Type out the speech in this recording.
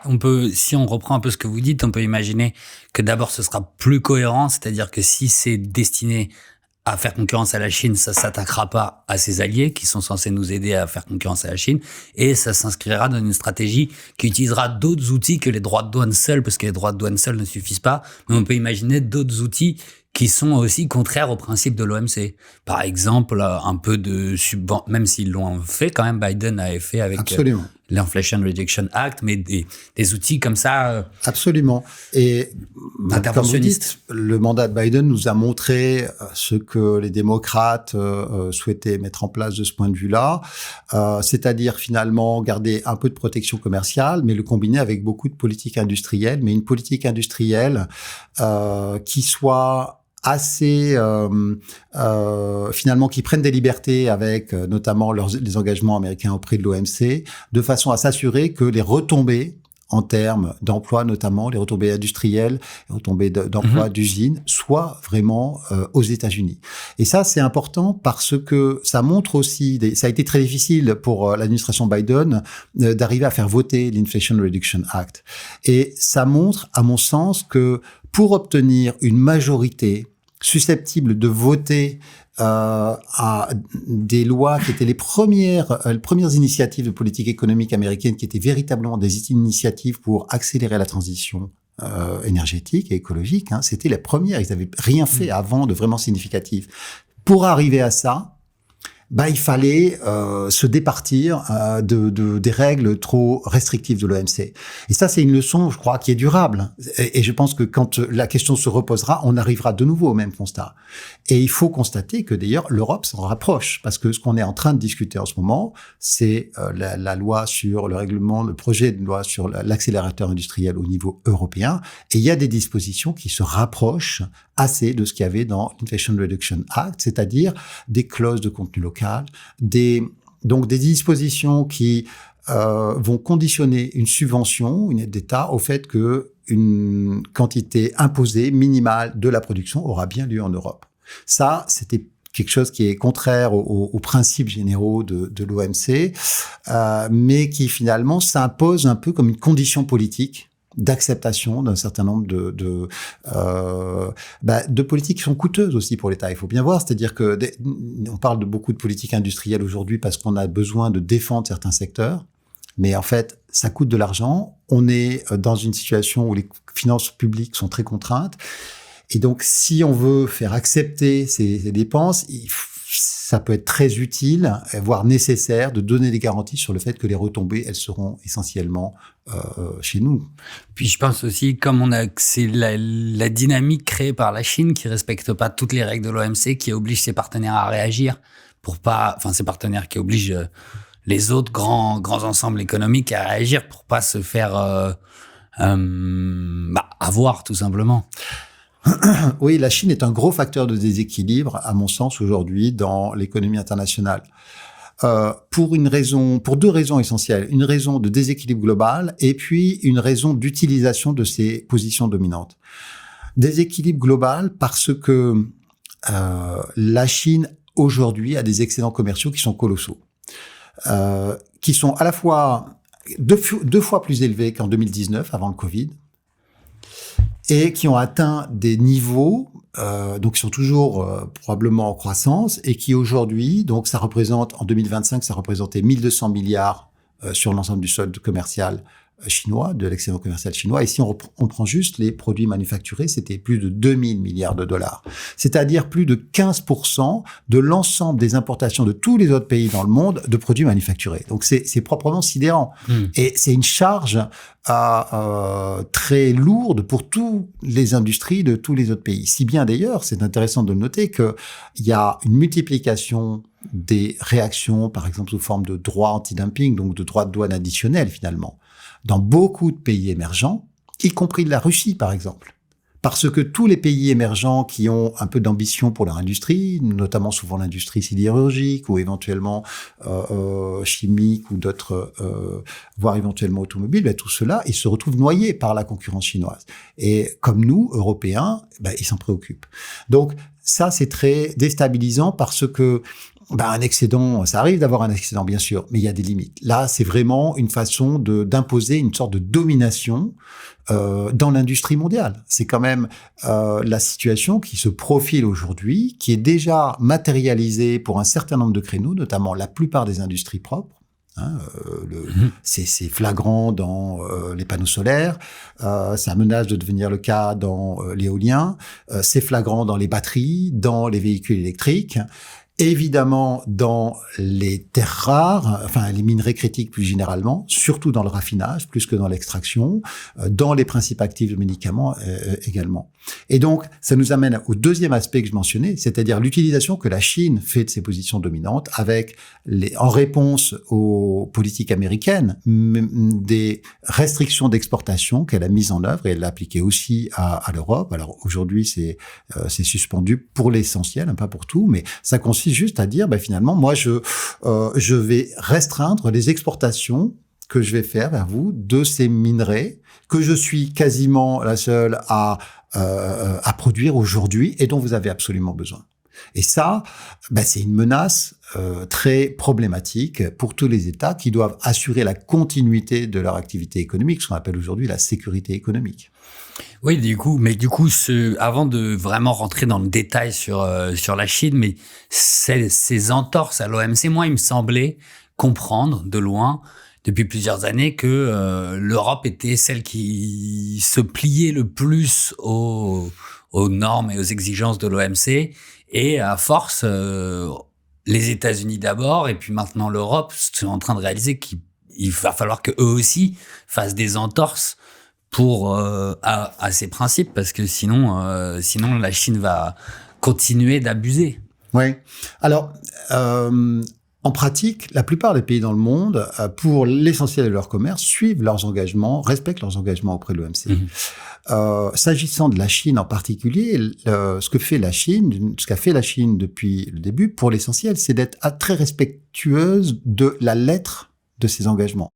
On peut, si on reprend un peu ce que vous dites, on peut imaginer que d'abord ce sera plus cohérent, c'est-à-dire que si c'est destiné à faire concurrence à la Chine, ça s'attaquera pas à ses alliés qui sont censés nous aider à faire concurrence à la Chine, et ça s'inscrira dans une stratégie qui utilisera d'autres outils que les droits de douane seuls, parce que les droits de douane seuls ne suffisent pas, mais on peut imaginer d'autres outils qui sont aussi contraires aux principes de l'OMC. Par exemple, un peu de même s'ils l'ont fait quand même, Biden avait fait avec l'Inflation Reduction Act, mais des outils comme ça. Absolument. Et comme vous dites, le mandat de Biden nous a montré ce que les démocrates souhaitaient mettre en place de ce point de vue-là, c'est-à-dire finalement garder un peu de protection commerciale, mais le combiner avec beaucoup de politique industrielle, mais une politique industrielle qui soit assez finalement qui prennent des libertés avec notamment les engagements américains auprès de l'OMC, de façon à s'assurer que les retombées en termes d'emploi, notamment les retombées industrielles, les retombées d'emploi d'usines, soient vraiment aux États-Unis. Et ça, c'est important parce que ça montre aussi, ça a été très difficile pour l'administration Biden d'arriver à faire voter l'Inflation Reduction Act. Et ça montre, à mon sens, que pour obtenir une majorité susceptible de voter à des lois qui étaient les premières initiatives de politique économique américaine, qui étaient véritablement des initiatives pour accélérer la transition énergétique et écologique. C'était les premières. Ils n'avaient rien fait avant de vraiment significatif. Pour arriver à ça, il fallait se départir des règles trop restrictives de l'OMC. Et ça, c'est une leçon, je crois, qui est durable. Et je pense que quand la question se reposera, on arrivera de nouveau au même constat. Et il faut constater que d'ailleurs, l'Europe s'en rapproche, parce que ce qu'on est en train de discuter en ce moment, c'est la loi sur le projet de loi sur l'accélérateur industriel au niveau européen. Et il y a des dispositions qui se rapprochent assez de ce qu'il y avait dans l'Inflation Reduction Act, c'est-à-dire des clauses de contenu local, donc des dispositions qui vont conditionner une subvention, une aide d'État, au fait que une quantité imposée minimale de la production aura bien lieu en Europe. Ça, c'était quelque chose qui est contraire aux principes généraux de l'OMC, mais qui finalement s'impose un peu comme une condition politique d'acceptation d'un certain nombre de politiques qui sont coûteuses aussi pour l'État. Il faut bien voir, c'est-à-dire que on parle de beaucoup de politique industrielle aujourd'hui parce qu'on a besoin de défendre certains secteurs, mais en fait, ça coûte de l'argent. On est dans une situation où les finances publiques sont très contraintes, et donc si on veut faire accepter ces dépenses, ça peut être très utile, voire nécessaire, de donner des garanties sur le fait que les retombées, elles seront essentiellement chez nous. Puis je pense aussi, c'est la dynamique créée par la Chine qui respecte pas toutes les règles de l'OMC, qui oblige ses partenaires à réagir ses partenaires qui obligent les autres grands ensembles économiques à réagir pour pas se faire avoir tout simplement. Oui, la Chine est un gros facteur de déséquilibre, à mon sens, aujourd'hui, dans l'économie internationale. Pour deux raisons essentielles. Une raison de déséquilibre global et puis une raison d'utilisation de ses positions dominantes. Déséquilibre global parce que la Chine, aujourd'hui, a des excédents commerciaux qui sont colossaux. Qui sont à la fois deux fois plus élevés qu'en 2019, avant le Covid, et qui ont atteint des niveaux, donc qui sont toujours probablement en croissance, et qui aujourd'hui, donc ça représente, en 2025, ça représentait 1200 milliards sur l'ensemble du solde commercial chinois, de l'excédent commercial chinois. Et si on prend juste les produits manufacturés, c'était plus de 2000 milliards de dollars. C'est-à-dire plus de 15% de l'ensemble des importations de tous les autres pays dans le monde de produits manufacturés. Donc c'est proprement sidérant. Et c'est une charge très lourde pour toutes les industries de tous les autres pays. Si bien d'ailleurs, c'est intéressant de noter qu'il y a une multiplication des réactions, par exemple sous forme de droits anti-dumping, donc de droits de douane additionnels finalement, dans beaucoup de pays émergents, y compris de la Russie, par exemple. Parce que tous les pays émergents qui ont un peu d'ambition pour leur industrie, notamment souvent l'industrie sidérurgique ou éventuellement chimique ou d'autres, voire éventuellement automobile, tout cela, ils se retrouvent noyés par la concurrence chinoise. Et comme nous, Européens, ils s'en préoccupent. Donc, ça, c'est très déstabilisant parce que un excédent, ça arrive d'avoir un excédent, bien sûr, mais il y a des limites. Là, c'est vraiment une façon d'imposer une sorte de domination dans l'industrie mondiale. C'est quand même la situation qui se profile aujourd'hui, qui est déjà matérialisée pour un certain nombre de créneaux, notamment la plupart des industries propres. C'est flagrant dans les panneaux solaires, ça menace de devenir le cas dans l'éolien, c'est flagrant dans les batteries, dans les véhicules électriques. Évidemment, dans les terres rares, enfin les minerais critiques plus généralement, surtout dans le raffinage, plus que dans l'extraction, dans les principes actifs de médicaments également. Et donc, ça nous amène au deuxième aspect que je mentionnais, c'est-à-dire l'utilisation que la Chine fait de ses positions dominantes avec, en réponse aux politiques américaines, des restrictions d'exportation qu'elle a mises en œuvre et elle l'a appliqué aussi à l'Europe. Alors aujourd'hui, c'est suspendu pour l'essentiel, pas pour tout, mais ça consiste juste à dire, finalement, moi, je vais restreindre les exportations que je vais faire vers vous de ces minerais que je suis quasiment la seule à produire aujourd'hui et dont vous avez absolument besoin. Et ça, c'est une menace très problématique pour tous les États qui doivent assurer la continuité de leur activité économique, ce qu'on appelle aujourd'hui la sécurité économique. Oui, du coup, avant de vraiment rentrer dans le détail sur la Chine, mais ces entorses à l'OMC, moi, il me semblait comprendre de loin depuis plusieurs années que l'Europe était celle qui se pliait le plus aux normes et aux exigences de l'OMC, et à force, les États-Unis d'abord, et puis maintenant l'Europe, sont en train de réaliser qu'il va falloir que eux aussi fassent des entorses pour à ces principes, parce que sinon la Chine va continuer d'abuser. Oui. Alors, en pratique, la plupart des pays dans le monde, pour l'essentiel de leur commerce, suivent leurs engagements, respectent leurs engagements auprès de l'OMC. S'agissant de la Chine en particulier, ce qu'a fait la Chine depuis le début, pour l'essentiel, c'est d'être très respectueuse de la lettre de ses engagements.